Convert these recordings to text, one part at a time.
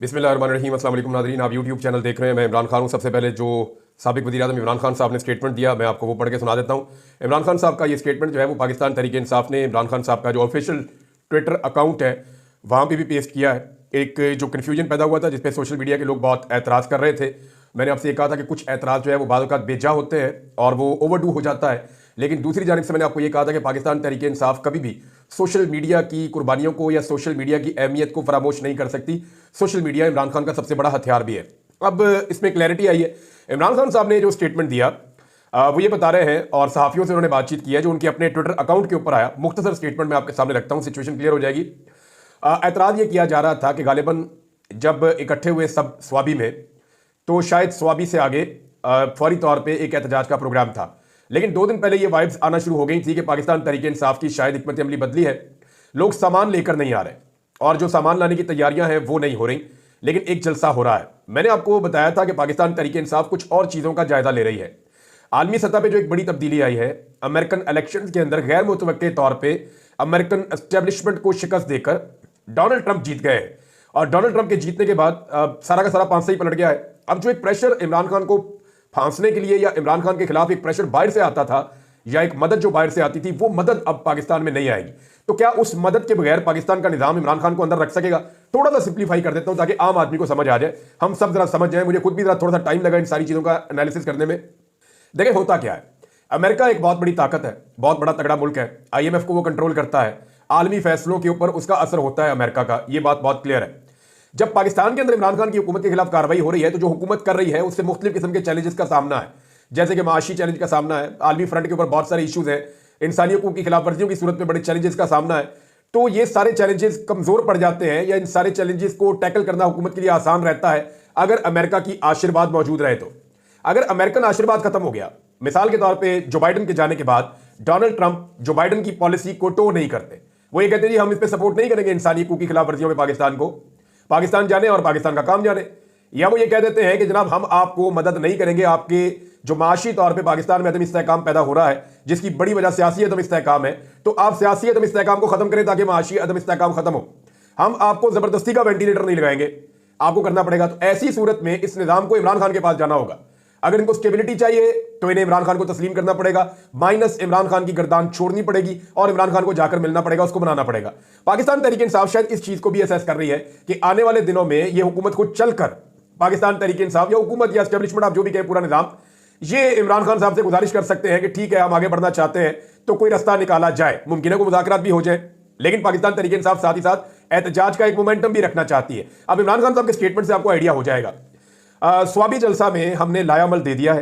बिस्मिल्लाहिर्रहमानिर्रहीम। अस्सलाम वालेकुम नाज़रीन, आप यूट्यूब चैनल देख रहे हैं। मैं इमरान खान हूँ। सबसे पहले जो साबिक वज़ीर आज़म इमरान खान साहब ने स्टेटमेंट दिया, मैं आपको वो पढ़ के सुना देता हूँ। इमरान खान साहब का ये स्टेटमेंट जो है वो पाकिस्तान तहरीक इंसाफ ने इमरान खान साहब का जो ऑफिशियल ट्विटर अकाउंट है वहाँ पर भी पेश किया है। एक जो कन्फ्यूजन पैदा हुआ था जिस पर सोशल मीडिया के लोग बहुत एतराज़ कर रहे थे, मैंने आपसे ये कहा था कि कुछ एतराज़ जो है वो बाद औक़ात बेजा होते हैं और वो ओवरडू हो जाता है। लेकिन दूसरी जानिब से मैंने आपको ये कहा था कि पाकिस्तान तहरीक इंसाफ कभी भी सोशल मीडिया की कुर्बानियों को या सोशल मीडिया की अहमियत को फरामोश नहीं कर सकती। सोशल मीडिया इमरान खान का सबसे बड़ा हथियार भी है। अब इसमें क्लैरिटी आई है। इमरान खान साहब ने जो स्टेटमेंट दिया वो ये बता रहे हैं और सहाफ़ियों से उन्होंने बातचीत की है जो उनके अपने ट्विटर अकाउंट के ऊपर आया। मुख्तसर स्टेटमेंट मैं आपके सामने रखता हूँ, सिचुएशन क्लियर हो जाएगी। एतराज़ ये किया जा रहा था कि गालिबन जब इकट्ठे हुए सब स्वाबी में, तो शायद स्वाबी से आगे फौरी तौर पे एक एहतजाज का प्रोग्राम था। लेकिन 2 दिन पहले ये वाइब्स आना शुरू हो गई थी कि पाकिस्तान तहरीक इंसाफ की शायद हिकमत अमली बदली है, लोग सामान लेकर नहीं आ रहे और जो सामान लाने की तैयारियां हैं वो नहीं हो रही, लेकिन एक जलसा हो रहा है। मैंने आपको बताया था कि पाकिस्तान तहरीक इंसाफ कुछ और चीज़ों का जायजा ले रही है। आलमी सतह पर जो एक बड़ी तब्दीली आई है, अमेरिकन इलेक्शन के अंदर गैर मुतवक्के तौर पर अमेरिकन एस्टेब्लिशमेंट को शिकस्त देकर डोनाल्ड ट्रंप जीत गए और डोनाल्ड ट्रंप के जीतने के बाद सारा का सारा पांच से ही पलट गया है। अब जो एक प्रेशर इमरान खान को फांसने के लिए या इमरान खान के खिलाफ एक प्रेशर बाहर से आता था या एक मदद जो बाहर से आती थी, वो मदद अब पाकिस्तान में नहीं आएगी। तो क्या उस मदद के बगैर पाकिस्तान का निजाम इमरान खान को अंदर रख सकेगा? थोड़ा सा सिंप्लीफाई कर देता हूं ताकि आम आदमी को समझ आ जाए, हम सब जरा समझ जाए। मुझे खुद भी जरा थोड़ा सा टाइम लगा इन सारी चीजों का एनालिसिस करने में। देखिए होता क्या है, अमेरिका एक बहुत बड़ी ताकत है, बहुत बड़ा तगड़ा मुल्क है। IMF को वो कंट्रोल करता है, आलमी फैसलों के ऊपर उसका असर होता है अमेरिका का, ये बात बहुत क्लियर है। जब पाकिस्तान के अंदर इमरान खान की हुकूमत के खिलाफ कार्रवाई हो रही है तो जो हुकूमत कर रही है उससे मुख्तलिफ किस्म के चैलेंजेस का सामना है, जैसे कि माशी चैलेंज का सामना है, आलमी फ्रंट के ऊपर बहुत सारे इश्यूज हैं, इंसानी हकूक की खिलाफ वर्जियों की सूरत में बड़े चैलेंजेस का सामना है। तो ये सारे चैलेंजेस कमजोर पड़ जाते हैं या इन सारे चैलेंजेस को टैकल करना हुकूमत के लिए आसान रहता है अगर अमेरिका की आशीर्वाद मौजूद रहे। तो अगर अमेरिकन आशीर्वाद खत्म हो गया, मिसाल के तौर पर जो बाइडन के जाने के बाद डोनाल्ड ट्रंप जो बाइडन की पॉलिसी को टो नहीं करते, वो ये कहते हैं जी हम इस पर सपोर्ट नहीं करेंगे इंसानी हकूक की खिलाफ वर्जियों में पाकिस्तान को, पाकिस्तान जाने और पाकिस्तान का काम जाने। या वो ये कह देते हैं कि जनाब हम आपको मदद नहीं करेंगे, आपके जो माशी तौर पे पाकिस्तान में अदम इस्तेहकाम पैदा हो रहा है जिसकी बड़ी वजह सियासी अदम इस्तेहकाम है, तो आप सियासी अदम इस्तेहकाम को खत्म करें ताकि माशी अदम इस्तेहकाम खत्म हो। हम आपको जबरदस्ती का वेंटिलेटर नहीं लगाएंगे, आपको करना पड़ेगा। तो ऐसी सूरत में इस निजाम को इमरान खान के पास जाना होगा। अगर इनको स्टेबिलिटी चाहिए तो इन्हें इमरान खान को तस्लीम करना पड़ेगा, माइनस इमरान खान की गर्दान छोड़नी पड़ेगी और इमरान खान को जाकर मिलना पड़ेगा, उसको बनाना पड़ेगा। पाकिस्तान तहरीक इंसाफ शायद इस चीज को भी असेस कर रही है कि आने वाले दिनों में यह हुकूमत खुद चलकर पाकिस्तान तहरीक इंसाफ या हुकूमत या एस्टेब्लिशमेंट, आप जो भी कहें, पूरा निजाम, ये इमरान खान साहब से गुजारिश कर सकते हैं कि ठीक है हम आगे बढ़ना चाहते हैं तो कोई रास्ता निकाला जाए, मुमकिन है कोई मुज़ाकरात भी हो जाए। लेकिन पाकिस्तान तहरीक इंसाफ साथ ही साथ एहतजाज का एक मोमेंटम भी रखना चाहती है। अब इमरान खान साहब के स्टेटमेंट से आपको आइडिया हो जाएगा। स्वाबी जलसा में हमने लायामल दे दिया है,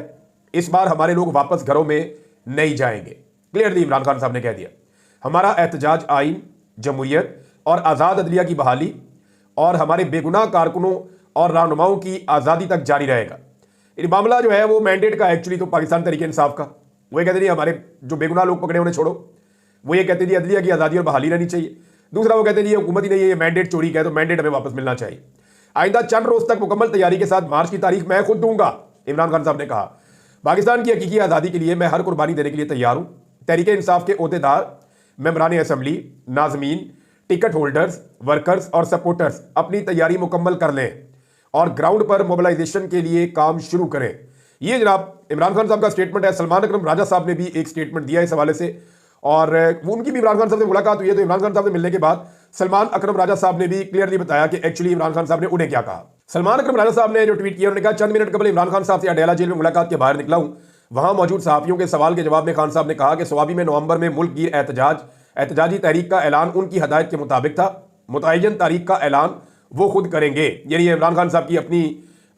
इस बार हमारे लोग वापस घरों में नहीं जाएंगे। क्लियरली इमरान खान साहब ने कह दिया हमारा एहतजाज आइन, जमहूरियत और आज़ाद अदलिया की बहाली और हमारे बेगुनाह कारकुनों और रहनुमाओं की आज़ादी तक जारी रहेगा। ये मामला जो है वो मैंडेट का, एक्चुअली तो पाकिस्तान तहरीक इंसाफ का, वो कहते नहीं हमारे जो बेगुनाह लोग पकड़े उन्हें छोड़ो, वो ये कहते जी अदलिया की आज़ादी और बहाली रहनी चाहिए। दूसरा वो कहते जी ये हुकूमत ही नहीं है, ये मैंडेट चोरी का है, तो मैंडेट हमें वापस मिलना चाहिए। आइंदा चंद रोज तक मुकम्मल तैयारी के साथ मार्च की तारीख मैं खुद दूंगा, इमरान खान साहब ने कहा। पाकिस्तान की हकीकी आज़ादी के लिए मैं हर कुर्बानी देने के लिए तैयार हूं। तहरीक इंसाफ के ओहदेदार, मेंबरान assembly, nazmeen, ticket holders, workers और सपोर्टर्स अपनी तैयारी मुकम्मल कर लें और ग्राउंड पर मोबिलाइजेशन के लिए काम शुरू करें। ये जनाब इमरान खान साहब का स्टेटमेंट है। सलमान अकरम राजा साहब ने भी एक स्टेटमेंट दिया इस हवाले से और उनकी भी इमरान खान साहब से मुलाकात हुई है। तो इमरान खान साहब से मिलने के बाद सलमान अकरम राजा साहब ने भी क्लियरली बताया कि एक्चुअली इमरान खान साहब ने उन्हें क्या कहा। सलमान अकरम राजा साहब ने जो ट्वीट किया, उन्होंने कहा चंद मिनट कबल इमरान खान साहब से अडेला जेल में मुलाकात के बाहर निकला हूं। वहां मौजूद सहाफियों के सवाल के जवाब में खान साहब ने कहा कि स्वाबी में नवंबर में मुल्क गिर एहतजाजी तहरीक का ऐलान उनकी हदायत के मुताबिक था। मुतय्यन तारीख का ऐलान वो खुद करेंगे। यानी इमरान खान साहब की अपनी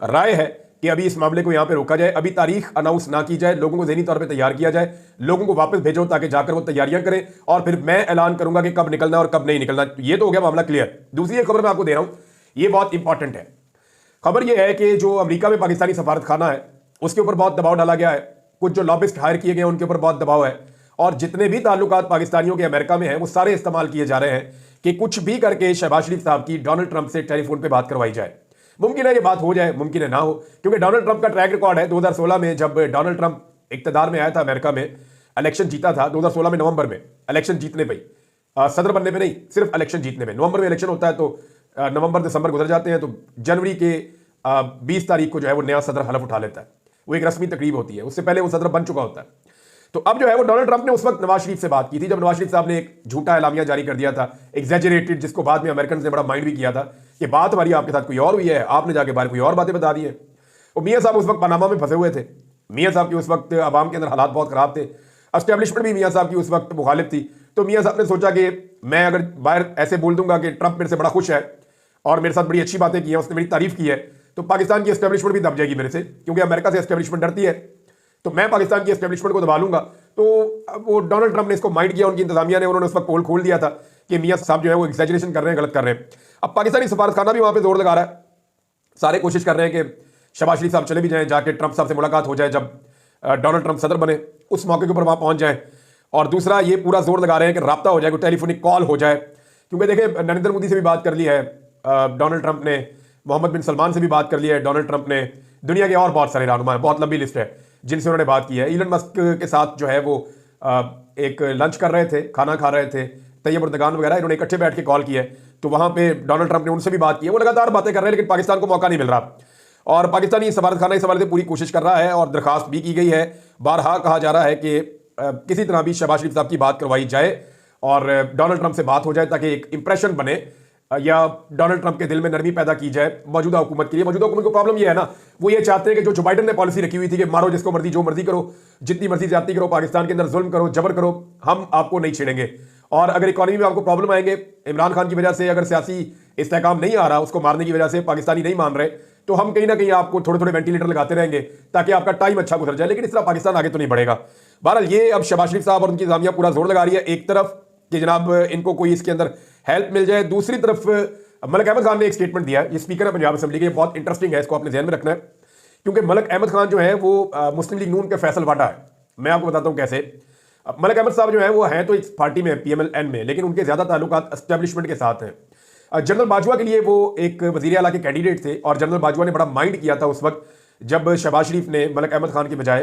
राय है कि अभी इस मामले को यहां पे रोका जाए, अभी तारीख अनाउंस ना की जाए, लोगों को ज़हनी तौर पे तैयार किया जाए, लोगों को वापस भेजो ताकि जाकर वो तैयारियां करें और फिर मैं ऐलान करूंगा कि कब निकलना और कब नहीं निकलना। ये तो हो गया मामला क्लियर। दूसरी एक खबर मैं आपको दे रहा हूं, ये बहुत इंपॉर्टेंट है। खबर यह है कि जो अमेरिका में पाकिस्तानी सफारत खाना है उसके ऊपर बहुत दबाव डाला गया है। कुछ जो लॉबिस्ट हायर किए गए उनके ऊपर बहुत दबाव है और जितने भी ताल्लुकात पाकिस्तानियों के अमेरिका में हैं वो सारे इस्तेमाल किए जा रहे हैं कि कुछ भी करके शहबाज शरीफ साहब की डोनाल्ड ट्रंप से टेलीफोन पे बात करवाई जाए। मुमकिन है ये बात हो जाए, मुमकिन है ना हो, क्योंकि डोनाल्ड ट्रंप का ट्रैक रिकॉर्ड है। 2016 में जब डोनाल्ड ट्रंप इक्तदार में आया था अमेरिका में, इलेक्शन जीता था 2016 में नवंबर में, इलेक्शन जीतने पर, सदर बनने पे नहीं, सिर्फ इलेक्शन जीतने में। नवंबर में इलेक्शन होता है तो नवंबर दिसंबर गुजर जाते हैं तो जनवरी के 20 तारीख को जो है वो नया सदर हलफ उठा लेता है। वो एक रस्मी तकरीब होती है, उससे पहले वो सदर बन चुका होता है। तो अब जो है वो डोनाल्ड ट्रंप ने उस वक्त नवाज शरीफ से बात की थी जब नवाज शरीफ साहब ने एक झूठा एलामिया जारी कर दिया था, एग्जैजरेटेड, जिसको बाद में अमेरिकन ने बड़ा माइंड भी किया था कि बात हमारी आपके साथ कोई और हुई है, आपने जाके बाहर कोई और बातें बता दी है। और मियाँ साहब उस वक्त पनामा में फंसे हुए थे। मियाँ साहब की उस वक्त आवाम के अंदर हालात बहुत खराब थे, एस्टेब्लिशमेंट भी मियाँ साहब की उस वक्त मुखालिफ थी। तो मियाँ साहब ने सोचा कि मैं अगर बाहर ऐसे बोल दूंगा कि ट्रंप मेरे से बड़ा खुश है और मेरे साथ बड़ी अच्छी बातें की हैं, उसने मेरी तारीफ की है, तो पाकिस्तान की एस्टेब्लिशमेंट भी दब जाएगी मेरे से, क्योंकि अमेरिका से एस्टेब्लिशमेंट डरती है। तो मैं पाकिस्तान की एस्टेब्लिशमेंट को दबा लूंगा। तो वो डोनाल्ड ट्रंप ने इसको माइंड किया, उनकी इंतजामिया ने, उन्होंने उस वक्त पोल खोल दिया था कि मियाँ साहब जो है वो एग्जैजरेशन कर रहे हैं, गलत कर रहे हैं। अब पाकिस्तानी सफारतखाना भी वहां पे जोर लगा रहा है, सारे कोशिश कर रहे हैं कि शहबाज शरीफ साहब चले भी जाएं, जाके ट्रंप साहब से मुलाकात हो जाए जब डोनाल्ड ट्रंप सदर बने, उस मौके के ऊपर वहां पहुंच जाए। और दूसरा ये पूरा जोर लगा रहे हैं कि राब्ता हो जाए, कोई टेलीफोनिक कॉल हो जाए, क्योंकि देखिए नरेंद्र मोदी से भी बात कर ली है डोनाल्ड ट्रंप ने, मोहम्मद बिन सलमान से भी बात कर ली है डोनाल्ड ट्रंप ने, दुनिया के और बहुत सारे रहनुमा हैं, बहुत लंबी लिस्ट है जिनसे उन्होंने बात की है। इलन मस्क के साथ जो है वो एक लंच कर रहे थे, खाना खा रहे थे, तैयब उर्दगान वगैरह, इन्होंने इकट्ठे बैठ के कॉल की है। तो वहां पे डोनाल्ड ट्रंप ने उनसे भी बात की है। वो लगातार बातें कर रहे हैं, लेकिन पाकिस्तान को मौका नहीं मिल रहा। और पाकिस्तानी सफारतखाना इस हवाले से पूरी कोशिश कर रहा है और दरखास्त भी की गई है। बारहा कहा जा रहा है कि किसी तरह भी शहबाज शरीफ साहब की बात करवाई जाए और डोनाल्ड ट्रंप से बात हो जाए, ताकि एक इंप्रेशन बने या डोनाल्ड ट्रंप के दिल में नरमी पैदा की जाए मौजूदा हुकूमत के लिए। मौजूदा हुकूमत को प्रॉब्लम यह है ना, वो ये चाहते हैं कि जो बाइडन ने पॉलिसी रखी हुई थी कि मारो जिसको मर्जी, जो मर्जी करो, जितनी मर्जी ज्यादती करो, पाकिस्तान के अंदर जुल्म करो, जबर करो, हम आपको नहीं छेड़ेंगे। और अगर इकॉनमी में आपको प्रॉब्लम आएंगे, इमरान खान की वजह से अगर सियासी इस्तेहकाम नहीं आ रहा, उसको मारने की वजह से पाकिस्तानी नहीं मान रहे, तो हम कहीं ना कहीं आपको थोड़े थोड़े वेंटिलेटर लगाते रहेंगे ताकि आपका टाइम अच्छा गुजर जाए। लेकिन इस तरह पाकिस्तान आगे तो नहीं बढ़ेगा। बहरहाल ये अब शहबाज शरीफ साहब और उनकी इंतजामिया पूरा जोर लगा रही है, एक तरफ कि जनाब इनको कोई इसके अंदर हेल्प मिल जाए, दूसरी तरफ मलिक अहमद खान ने एक स्टेटमेंट दिया है, ये स्पीकर है पंजाब असेंबली के, बहुत इंटरेस्टिंग है, इसको आपने ध्यान में रखना है, क्योंकि मलिक अहमद खान जो है वो मुस्लिम लीग नून के फैसल वाटा है। मैं आपको बताता हूं कैसे। मलिक अहमद साहब जो है वो हैं तो इस पार्टी में PMLN में, लेकिन उनके ज्यादा ताल्लुकात एस्टेब्लिशमेंट के साथ हैं। जनरल बाजवा के लिए वो एक वजीर आला के कैंडिडेट थे और जनरल बाजवा ने बड़ा माइंड किया था उस वक्त जब शहबाज शरीफ ने मलिक अहमद खान के बजाय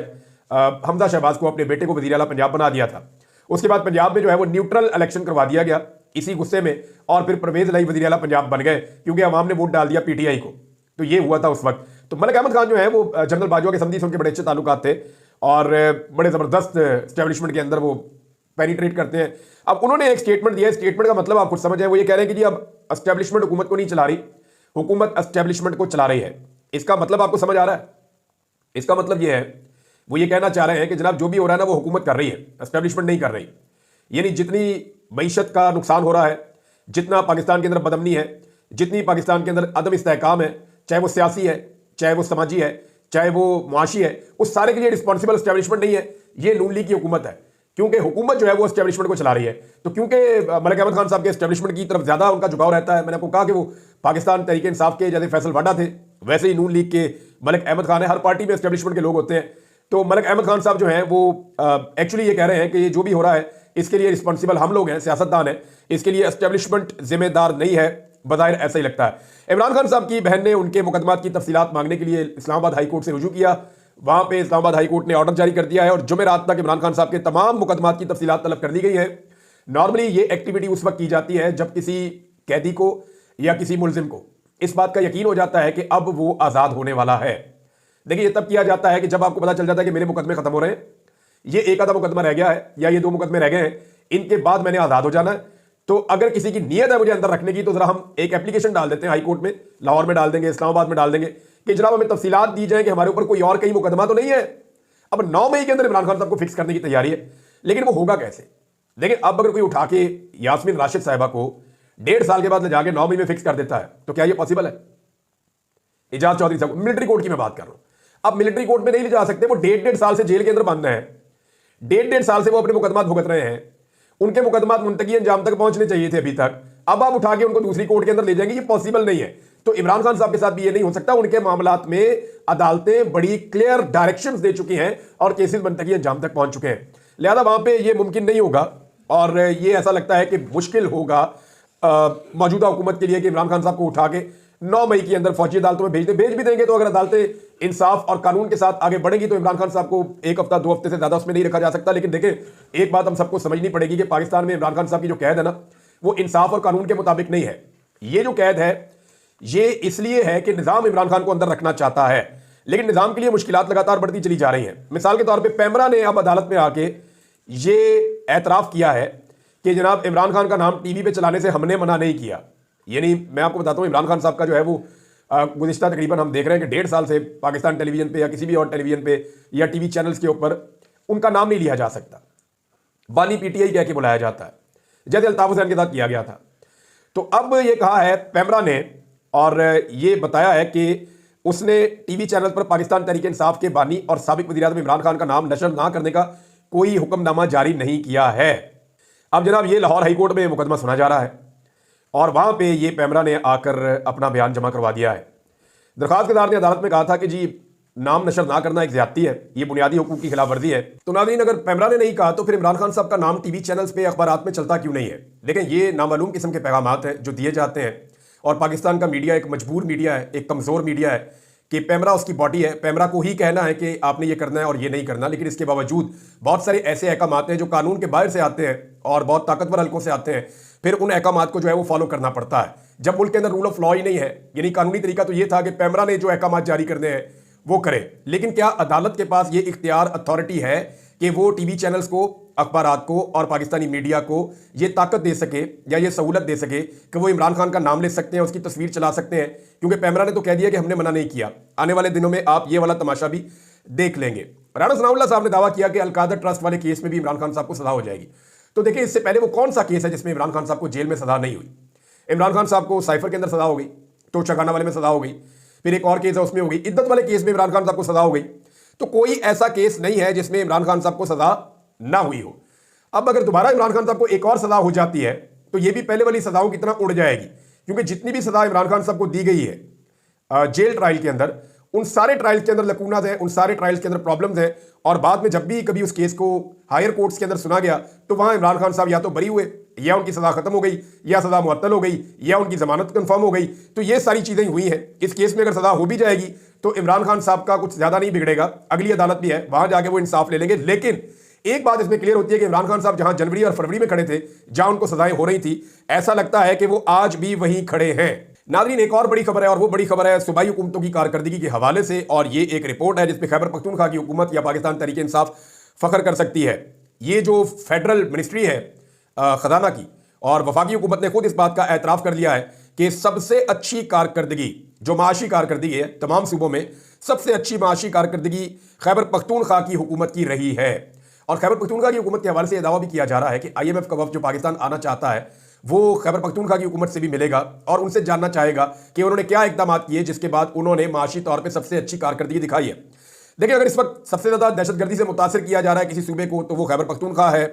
हमजा शहबाज को, अपने बेटे को, वजीर आला पंजाब बना दिया था। उसके बाद पंजाब में जो है वो न्यूट्रल इलेक्शन करवा दिया गया इसी गुस्से में, और फिर परवेज इलाही वजीर आला पंजाब बन गए क्योंकि अवाम ने वोट डाल दिया PTI को। तो ये हुआ था उस वक्त। तो मलिक अहमद खान जो है वो जनरल बाजवा के समझी से उनके बड़े अच्छे ताल्लुकात थे और बड़े जबरदस्त एस्टेब्लिशमेंट के अंदर वो पेनिट्रेट करते हैं। अब उन्होंने एक स्टेटमेंट दिया, स्टेटमेंट का मतलब आप खुद समझ जाए, वो ये कह रहे हैं कि जी अब एस्टेब्लिशमेंट हुकूमत को नहीं चला रही, हुकूमत एस्टेब्लिशमेंट को चला रही है। इसका मतलब आपको समझ आ रहा है? इसका मतलब ये है, वो ये कहना चाह रहे हैं कि जनाब जो भी हो रहा है ना वो हुकूमत कर रही है, एस्टेब्लिशमेंट नहीं कर रही। यानी जितनी मईशत का नुकसान हो रहा है, जितना पाकिस्तान के अंदर बदअमनी है, जितनी पाकिस्तान के अंदर अदम इस्तेहकाम है, चाहे वो सियासी है, चाहे वो समाजी है, चाहे वो मुआशी है, उस सारे के लिए रिस्पॉन्सिबल एस्टेब्लिशमेंट नहीं है, ये नून लीग की हुकूमत है। क्योंकि हुकूमत जो है वो एस्टेब्लिशमेंट को चला रही है। तो क्योंकि मलिक अहमद खान साहब के एस्टेब्लिशमेंट की तरफ ज्यादा उनका झुकाव रहता है, मैंने आपको कहा कि वो पाकिस्तान तहरीक इंसाफ के जैसे फैसल वाडा थे, वैसे ही नून लीग के मलिक अहमद खान है। हर पार्टी में एस्टेब्लिशमेंट के लोग होते हैं। तो मलिक अहमद खान साहब जो हैं वो एक्चुअली ये कह रहे हैं कि ये जो भी हो रहा है इसके लिए रिस्पॉन्सिबल हम लोग हैं, सियासतदान हैं, इसके लिए एस्टेब्लिशमेंट जिम्मेदार नहीं है। बज़ाहिर ऐसा ही लगता है। इमरान खान साहब की बहन ने उनके मुकदमात की तफसीलात मांगने के लिए इस्लामाबाद हाई कोर्ट से रुजू किया। वहां पे इस्लामाबाद हाई कोर्ट ने ऑर्डर जारी कर दिया है और जुमेरात तक इमरान खान साहब के तमाम मुकदमात की तफसीलात तलब कर दी गई है। नॉर्मली ये एक्टिविटी उस वक्त की जाती है जब किसी कैदी को या किसी मुलजिम को इस बात का यकीन हो जाता है कि अब वो आज़ाद होने वाला है। देखिए ये तब किया जाता है कि जब आपको पता चल जाता है कि मेरे मुकदमे खत्म हो रहे हैं, ये एक आधा मुकदमा रह गया है या ये 2 मुकदमे रह गए हैं, इनके बाद मैंने आज़ाद हो जाना है। तो अगर किसी की नीयत है मुझे अंदर रखने की, तो जरा हम एक एप्लीकेशन डाल देते हैं हाई कोर्ट में, लाहौर में डाल देंगे, इस्लामाबाद में डाल देंगे कि जनाब हमें तफसीलात दी जाए कि हमारे ऊपर कोई और कई मुकदमा तो नहीं है। अब 9 मई के अंदर इमरान खान साहब को फिक्स करने की तैयारी है, लेकिन वो होगा कैसे? लेकिन अब अगर कोई उठा के यास्मीन राशिद साहिबा को 1.5 साल के बाद ले जाके 9 मई में फिक्स कर देता है, तो क्या ये पॉसिबल है? एजाज चौधरी साहब, मिलिट्री कोर्ट की मैं बात कर रहा हूं। अब मिलिट्री कोर्ट में नहीं ले जा सकते, वो 1.5 साल से जेल के अंदर बंद है, 1.5 साल से वो अपने मुकदमा भुगत रहे हैं, उनके मुकदमा मुंतकी अंजाम तक पहुंचने चाहिए थे अभी तक। अब आप उठा के उनको दूसरी कोर्ट के अंदर ले जाएंगे, ये पॉसिबल नहीं है। तो इमरान खान साहब के साथ भी ये नहीं हो सकता। उनके मामलात में अदालतें बड़ी क्लियर डायरेक्शंस दे चुकी हैं और केसेस मुंतकी अंजाम तक पहुंच चुके हैं, लिहाजा वहां पे ये मुमकिन नहीं होगा। और ये ऐसा लगता है कि मुश्किल होगा मौजूदा हुकूमत के लिए कि इमरान खान साहब को उठा के 9 मई के अंदर फौजी अदालतों में भेज भी देंगे। तो अगर अदालतें इंसाफ और कानून के साथ आगे बढ़ेंगी तो इमरान खान साहब को 1 हफ्ता 2 हफ्ते से ज्यादा उसमें नहीं रखा जा सकता। लेकिन देखें, एक बात हम सबको समझनी पड़ेगी कि पाकिस्तान में इमरान खान साहब की जो कैद है ना, वो इंसाफ और कानून के मुताबिक नहीं है। ये जो कैद है ये इसलिए है कि निजाम इमरान खान को अंदर रखना चाहता है, लेकिन निजाम के लिए मुश्किलात लगातार बढ़ती चली जा रही हैं। मिसाल के तौर पे पैमरा ने अब अदालत में आके ये एतराफ़ किया है कि जनाब इमरान खान का नाम टीवी पे चलाने से हमने मना नहीं किया। यानी मैं आपको बताता हूँ, इमरान खान साहब का जो है वो गुज़िश्ता तकरीबन हम देख रहे हैं कि 1.5 साल से पाकिस्तान टेलीविज़न पे या किसी भी और टेलीविज़न पे या टीवी चैनल्स के ऊपर उनका नाम नहीं लिया जा सकता, बानी पीटीआई कह के बुलाया जाता है, जैसे अल्ताफ हुसैन के साथ किया गया था। तो अब ये कहा है पैमरा ने और ये बताया है कि उसने टीवी चैनल पर पाकिस्तान तहरीक इंसाफ के बानी और साबिक वज़ीर-ए-आज़म इमरान खान का नाम नशर ना करने का कोई हुक्मनामा जारी नहीं किया है। अब जनाब ये लाहौर हाई कोर्ट में मुकदमा सुना जा रहा है और वहां पे ये पैमरा ने आकर अपना बयान जमा करवा दिया है। दरख्वास्तदार ने अदालत में कहा था कि जी नाम नशर ना करना एक ज्यादती है, ये बुनियादी हुकूक की खिलाफ वर्जी है। तो नाज़रीन, अगर पैमरा ने नहीं कहा तो फिर इमरान खान साहब का नाम टीवी चैनल्स पे अखबारात में चलता क्यों नहीं है? लेकिन ये नामालूम किस्म के पैगामात हैं जो दिए जाते हैं और पाकिस्तान का मीडिया एक मजबूर मीडिया है, एक कमज़ोर मीडिया है कि पैमरा उसकी बॉडी है, पैमरा को ही कहना है कि आपने ये करना है और ये नहीं करना। लेकिन इसके बावजूद बहुत सारे ऐसे अहकामात हैं जो कानून के बाहर से आते हैं और बहुत ताकतवर हल्कों से आते हैं, फिर उन अहकामात को जो है वो फॉलो करना पड़ता है। जब मुल्क के अंदर रूल ऑफ लॉ ही नहीं है, यानी कानूनी तरीका तो ये था कि पैमरा ने जो अहकामात जारी करने हैं वो करे, लेकिन क्या अदालत के पास ये इख्तियार अथॉरिटी है कि वो टीवी चैनल्स को, अखबारात को और पाकिस्तानी मीडिया को ये ताकत दे सके या ये सहूलत दे सके कि वो इमरान खान का नाम ले सकते हैं, उसकी तस्वीर चला सकते हैं? क्योंकि पैमरा ने तो कह दिया कि हमने मना नहीं किया। आने वाले दिनों में आप ये वाला तमाशा भी देख लेंगे। राणा सनाउल्लाह साहब ने दावा किया कि अलकायदा ट्रस्ट वाले केस में भी इमरान खान साहब को सजा हो जाएगी। तो देखिए, इससे पहले वो कौन सा केस है जिसमें इमरान खान साहब को जेल में सजा नहीं हुई? इमरान खान साहब को साइफर के अंदर सजा हो गई, तो चगाना वाले में सजा हो गई, फिर एक और केस है उसमें हो गई, इद्दत वाले केस में इमरान खान साहब को सजा हो गई। तो कोई ऐसा केस नहीं है जिसमें इमरान खान साहब को सजा ना हुई हो। अब अगर दोबारा इमरान खान साहब को एक और सजा हो जाती है तो ये भी पहले वाली सजाओं की तरह उड़ जाएगी, क्योंकि जितनी भी सजा इमरान खान साहब को दी गई है जेल ट्रायल के अंदर, उन सारे ट्रायल्स के अंदर लकूनात हैं, उन सारे ट्रायल्स के अंदर प्रॉब्लम्स हैं। और बाद में जब भी कभी उस केस को हायर कोर्ट्स के अंदर सुना गया तो वहां इमरान खान साहब या तो बरी हुए, या उनकी सजा खत्म हो गई, या सजा मुअत्तल हो गई, या उनकी जमानत कंफर्म हो गई। तो ये सारी चीजें हुई हैं। इस केस में अगर सजा हो भी जाएगी तो इमरान खान साहब का कुछ ज्यादा नहीं बिगड़ेगा, अगली अदालत भी है, वहां जाके वो इंसाफ ले लेंगे। लेकिन एक बात इसमें क्लियर होती है कि इमरान खान साहब जहां जनवरी और फरवरी में खड़े थे, जहां उनको सजाएं हो रही थी, ऐसा लगता है कि वो आज भी वहीं खड़े हैं। नाज़रीन, एक और बड़ी खबर है और वो बड़ी खबर है सूबाई हुकूमतों की कारकर्दगी के हवाले से, और ये एक रिपोर्ट है जिसपे खैबर पख्तूनख्वा की हुकूमत या पाकिस्तान तहरीक इंसाफ फख्र कर सकती है। ये जो फेडरल मिनिस्ट्री है खजाना की, और वफाकी हुकूमत ने खुद इस बात का एतराफ़ कर लिया है कि सबसे अच्छी कारकर्दगी, जो माशी कारकर्दगी है तमाम सूबों में, सबसे अच्छी माशी कारकर्दगी खैबर पख्तूनख्वा की हुकूमत की रही है। और खैबर पख्तूनख्वा की हुकूमत के हवाले से यह दावा भी किया जा रहा है कि IMF का वफ़द जो पाकिस्तान आना चाहता है वो खैबर पख्तूनख्वा की हुकूमत से भी मिलेगा और उनसे जानना चाहेगा कि उन्होंने क्या इक़दाम किए जिसके बाद उन्होंने माशी तौर पर सबसे अच्छी कारकर्दगी दिखाई है। देखिए, अगर इस वक्त सबसे ज़्यादा दहशतगर्दी से मुतासर किया जा रहा है किसी सूबे को तो वो खैबर पख्तूनख्वा है।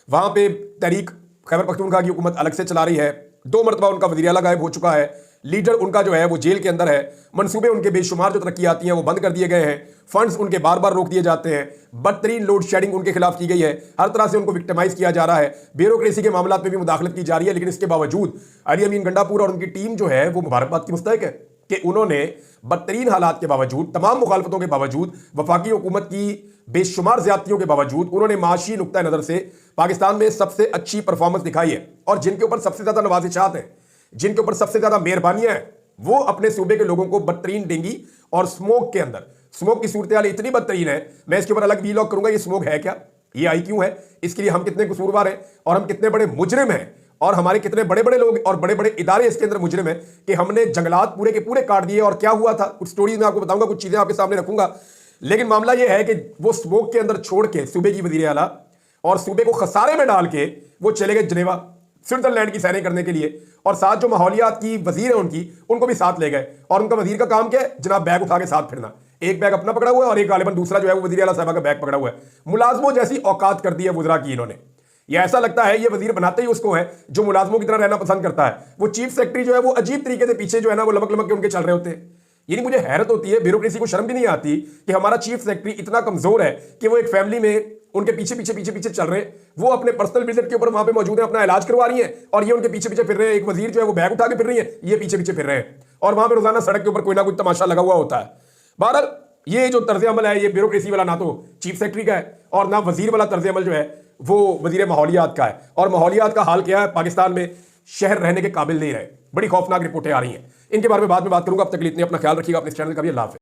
वहाँ पे तहरीक खैबर पख्तूनख्वा की हुकूमत अलग से चला रही है। 2 मरतबा उनका वज़ीर आला गायब हो चुका है, लीडर उनका जो है वो जेल के अंदर है, मनसूबे उनके बेशुमार जो तरक्की आती हैं वो बंद कर दिए गए हैं, फंड्स उनके बार बार रोक दिए जाते हैं, बदतरीन लोड शेडिंग उनके खिलाफ की गई है, हर तरह से उनको विक्टिमाइज किया जा रहा है, ब्यूरोक्रेसी के मामलों में भी मुदाखलत की जा रही है। लेकिन इसके बावजूद अली अमीन गंडापुर और उनकी टीम जो है वो मुबारकबाद की मुस्तहिक है कि उन्होंने बदतरीन हालात के बावजूद, तमाम मुखालफतों के बावजूद, वफाकी हुकूमत की बेशुमार ज्यादतियों के बावजूद उन्होंने माशी नुक्ता नज़र से पाकिस्तान में सबसे अच्छी परफॉर्मेंस दिखाई है। और जिनके ऊपर सबसे ज़्यादा नवाजिशात हैं, जिनके ऊपर सबसे ज़्यादा मेहरबानियां हैं, वो अपने सूबे के लोगों को बदतरीन डेंगी और स्मोक के अंदर, स्मोक की सूरत हाल इतनी बदतरीन है, मैं इसके ऊपर अलग वीलॉग करूंगा। ये स्मोक है क्या, ये आई क्यों है, इसके लिए हम कितने कसूरवार हैं और हम कितने बड़े मुजरिम हैं और हमारे कितने बड़े बड़े लोग और बड़े बड़े इदारे इसके अंदर मुजरिम हैं कि हमने जंगलात पूरे के पूरे काट दिए। और क्या हुआ था, कुछ स्टोरीज मैं आपको बताऊंगा, कुछ चीजें आपके सामने रखूंगा। लेकिन मामला यह है कि वो स्मोक के अंदर छोड़ के सूबे की वजीर आला और सूबे को खसारे में डाल के वो चले गए जनेवा, स्विट्जरलैंड की सैरें करने के लिए, और साथ जो माहौलियात की वजीर है उनको भी साथ ले गए। और उनका वजीर का काम क्या है जनाब, बैग उठा के साथ फिरना। एक बैग अपना पकड़ा हुआ है और एक गालिबन दूसरा जो है वो वजीर आला साहब का बैग पकड़ा हुआ है। मुलाजमों जैसी औकात कर दी है वज़रा की इन्होंने। ये ऐसा लगता है ये वजीर बनाते ही उसको है जो मुलाजमों की तरह रहना पसंद करता है। वो चीफ सेक्रेटरी जो है वो अजीब तरीके से पीछे जो है ना वो लमक लमक के उनके चल रहे होते हैं। यानी मुझे हैरत होती है, ब्यूरोक्रेसी को शर्म भी नहीं आती कि हमारा चीफ सेक्रेटरी इतना कमजोर है कि वो एक फैमिली में उनके पीछे पीछे पीछे पीछे चल रहे हैं। वो अपने पर्सनल विजिट के ऊपर वहां पे मौजूद है, अपना इलाज करवा रही है और ये उनके पीछे पीछे फिर रहे हैं। एक वजीर जो है वो बैग उठा के फिर रही है, ये पीछे पीछे फिर रहे हैं और वहां पे रोजाना सड़क के ऊपर कोई ना कोई तमाशा लगा हुआ होता है। बहरहाल ये जो तर्ज अमल है ये ब्यूरोक्रेसी वाला ना तो चीफ सेक्रेटरी का है और ना वजीर वाला तर्ज अमल जो है वो वजीर माहौलियात का है। और माहौलियात का हाल क्या है, पाकिस्तान में शहर रहने के काबिल नहीं रहे। बड़ी खौफनाक रिपोर्टें आ रही हैं। इनके बारे में बाद में बात करूंगा। अब तक के लिए इतने, अपना ख्याल रखिएगा, अपने इस चैनल का भी। अल्लाह हाफ़िज़।